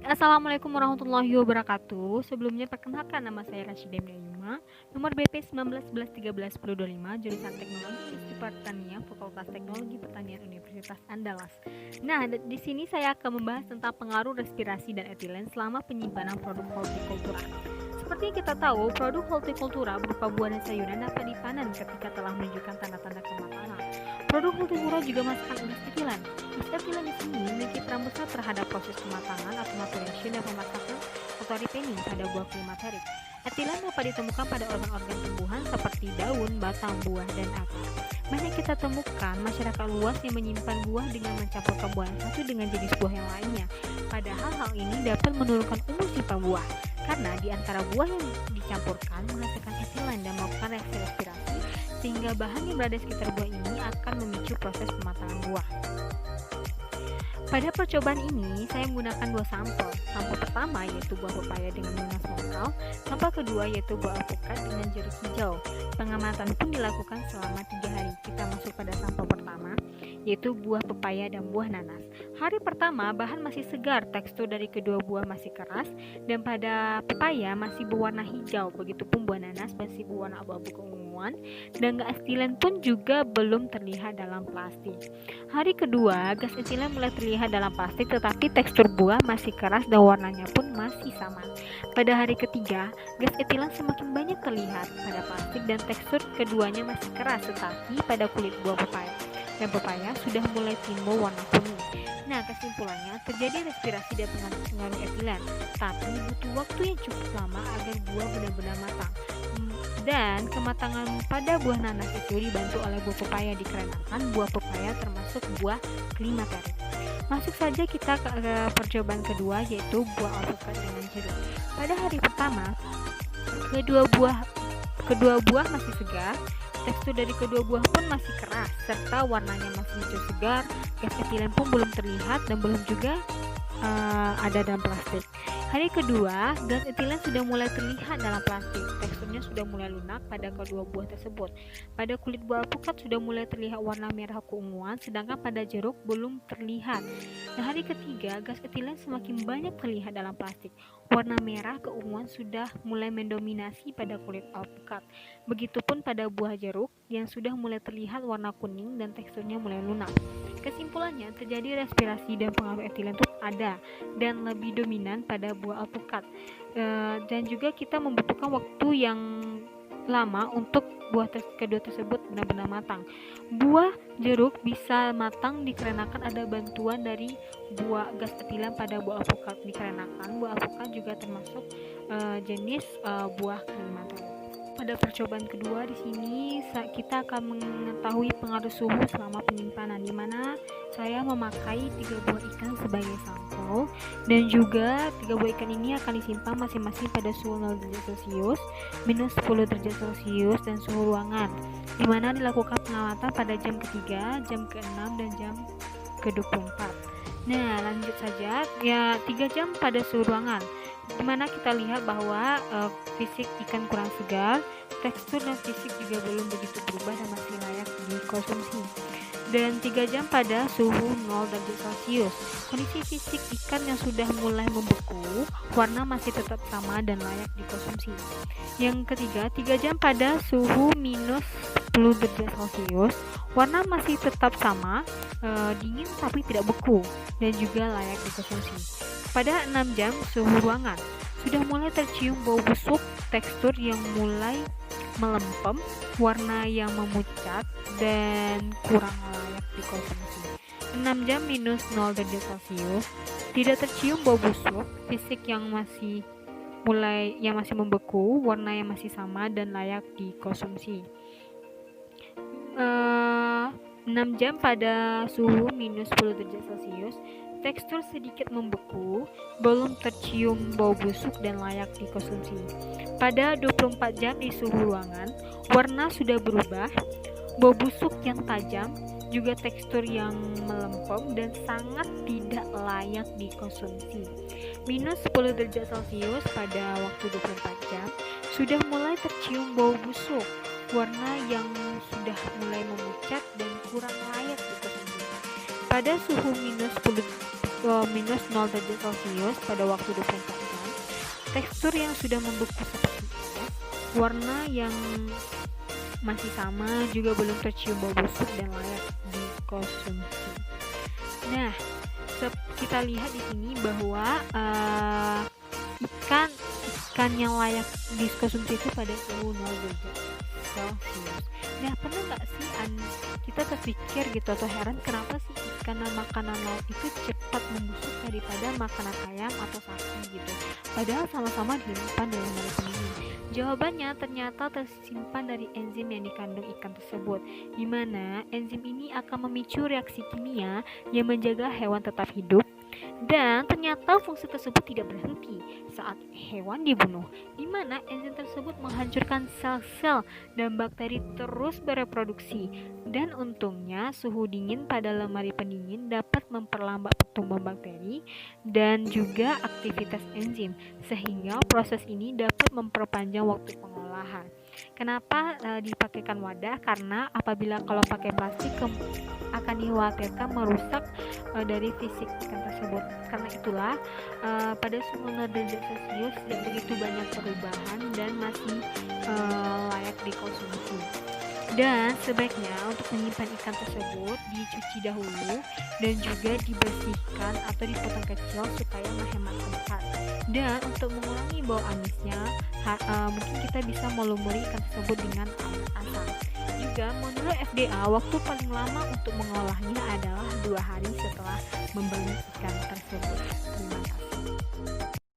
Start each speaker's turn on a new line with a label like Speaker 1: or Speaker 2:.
Speaker 1: Assalamualaikum warahmatullahi wabarakatuh. Sebelumnya perkenalkan, nama saya Rasyida Yuma, nomor BP 1911131025, jurusan Teknologi Industri Pertanian, Fakultas Teknologi Pertanian Universitas Andalas. Nah, di sini saya akan membahas tentang pengaruh respirasi dan etilen selama penyimpanan produk hortikultura. Seperti yang kita tahu, produk hortikultura berupa buah dan sayuran dapat dipanen ketika telah menunjukkan tanda-tanda kematangan. Produk hortikultura juga masukkan gas etilen. Gas etilen di sini memiliki peran besar terhadap proses kematangan atau maturation dan pemasakan atau ripening pada buah klimaterik. Etilen dapat ditemukan pada organ-organ tumbuhan seperti daun, batang, buah, dan akar. Banyak kita temukan masyarakat luas yang menyimpan buah dengan mencampurkan buah yang satu dengan jenis buah yang lainnya. Padahal hal ini dapat menurunkan umur simpan buah, karena di antara buah yang dicampurkan menghasilkan etilen dan melakukan reaksi respirasi, sehingga bahan yang berada di sekitar buah ini akan memicu proses pematangan buah. Pada percobaan ini, saya menggunakan dua sampel. Sampel pertama yaitu buah pepaya dengan lunas vokal, sampel kedua yaitu buah alpukat dengan jeruk hijau. Pengamatan pun dilakukan selama 3 hari. Kita masuk pada sampel pertama, yaitu buah pepaya dan buah nanas. Hari pertama, bahan masih segar, tekstur dari kedua buah masih keras, dan pada pepaya masih berwarna hijau. Begitupun buah nanas masih berwarna abu-abu keunguan, dan gas etilen pun juga belum terlihat dalam plastik. Hari kedua, gas etilen mulai terlihat dalam plastik, tetapi tekstur buah masih keras dan warnanya pun masih sama. Pada hari ketiga, gas etilen semakin banyak terlihat pada plastik dan tekstur keduanya masih keras, tetapi pada kulit buah pepaya dan pepaya sudah mulai timbul warna kuning. Nah, kesimpulannya, terjadi respirasi dan pengaruh etilen, tapi butuh waktu yang cukup lama agar buah benar-benar matang. Dan kematangan pada buah nanas itu dibantu oleh buah pepaya dikarenakan buah pepaya termasuk buah klimaterik. Masuk saja kita ke percobaan kedua, yaitu buah alpukat dengan jeruk. Pada hari pertama, kedua buah masih segar, tekstur dari kedua buah pun masih keras, serta warnanya masih hijau segar. Gas etilen pun belum terlihat dan belum juga ada dalam plastik. Hari kedua, gas etilen sudah mulai terlihat dalam plastik. Teksturnya sudah mulai lunak pada kedua buah tersebut. Pada kulit buah alpukat sudah mulai terlihat warna merah keunguan, sedangkan pada jeruk belum terlihat. Nah, hari ketiga, gas etilen semakin banyak terlihat dalam plastik. Warna merah keunguan sudah mulai mendominasi pada kulit alpukat. Begitupun pada buah jeruk yang sudah mulai terlihat warna kuning dan teksturnya mulai lunak. Kesimpulannya, terjadi respirasi dan pengaruh etilen itu ada dan lebih dominan pada buah alpukat. Dan juga kita membutuhkan waktu yang lama untuk buah kedua tersebut benar-benar matang. Buah jeruk bisa matang dikarenakan ada bantuan dari buah gas etilen pada buah alpukat, dikarenakan buah alpukat juga termasuk jenis buah klimaterik. Pada percobaan kedua di sini kita akan mengetahui pengaruh suhu selama penyimpanan, di mana saya memakai 3 buah ikan sebagai sampel, dan juga 3 buah ikan ini akan disimpan masing-masing pada suhu 0 derajat Celcius, minus 10 derajat Celcius, dan suhu ruangan, di mana dilakukan pengamatan pada jam ketiga, jam ke-6, dan jam ke-24. Nah, lanjut saja, ya 3 jam pada suhu ruangan, dimana kita lihat bahwa fisik ikan kurang segar, tekstur dan fisik juga belum begitu berubah dan masih layak dikonsumsi. Dan 3 jam pada suhu 0 derajat Celcius, kondisi fisik ikan yang sudah mulai membeku, warna masih tetap sama dan layak dikonsumsi. Yang ketiga, 3 jam pada suhu minus 10 derajat Celcius, warna masih tetap sama, dingin tapi tidak beku dan juga layak dikonsumsi. Pada 6 jam suhu ruangan, sudah mulai tercium bau busuk, tekstur yang mulai melempem, warna yang memucat, dan kurang layak dikonsumsi. 6 jam minus 0 derajat Celcius, tidak tercium bau busuk, fisik yang masih membeku, warna yang masih sama dan layak dikonsumsi. 6 jam pada suhu minus 10 derajat Celcius, tekstur sedikit membeku, belum tercium bau busuk dan layak dikonsumsi. Pada 24 jam di suhu ruangan, warna sudah berubah, bau busuk yang tajam, juga tekstur yang melempem dan sangat tidak layak dikonsumsi. Minus 10 derajat Celcius pada waktu 24 jam, sudah mulai tercium bau busuk, warna yang sudah mulai memucat dan kurang layak dikonsumsi. Pada suhu minus 10 minus 0 derajat Celcius pada waktu 24 jam. Tekstur yang sudah membeku seperti es, warna yang masih sama, juga belum tercium bau busuk dan layak dikonsumsi. Nah, kita lihat di sini bahwa ikan yang layak dikonsumsi itu pada suhu 0 derajat Celcius. Nah, pernah nggak sih kita terpikir gitu atau heran kenapa sih makanan laut itu cepat membusuk daripada makanan ayam atau sapi gitu? Padahal sama-sama disimpan dalam lemari pendingin. Jawabannya ternyata tersimpan dari enzim yang dikandung ikan tersebut, di mana enzim ini akan memicu reaksi kimia yang menjaga hewan tetap hidup. Dan ternyata fungsi tersebut tidak berhenti saat hewan dibunuh, di mana enzim tersebut menghancurkan sel-sel dan bakteri terus bereproduksi. Dan untungnya suhu dingin pada lemari pendingin dapat memperlambat pertumbuhan bakteri dan juga aktivitas enzim, sehingga proses ini dapat memperpanjang waktu pengolahan. Kenapa dipakaikan wadah? Karena apabila kalau pakai plastik akan dikhawatirkan merusak dari fisik ikan tersebut. Karena itulah pada suhu 0 derajat Celcius tidak begitu banyak perubahan dan masih layak dikonsumsi. Dan sebaiknya untuk menyimpan ikan tersebut dicuci dahulu dan juga dibersihkan atau dipotong kecil supaya menghemat tempat. Dan untuk mengurangi bau amisnya, mungkin kita bisa melumuri ikan tersebut dengan air asam. Juga menurut FDA, waktu paling lama untuk mengolahnya adalah 2 hari setelah membeli ikan tersebut. Terima kasih.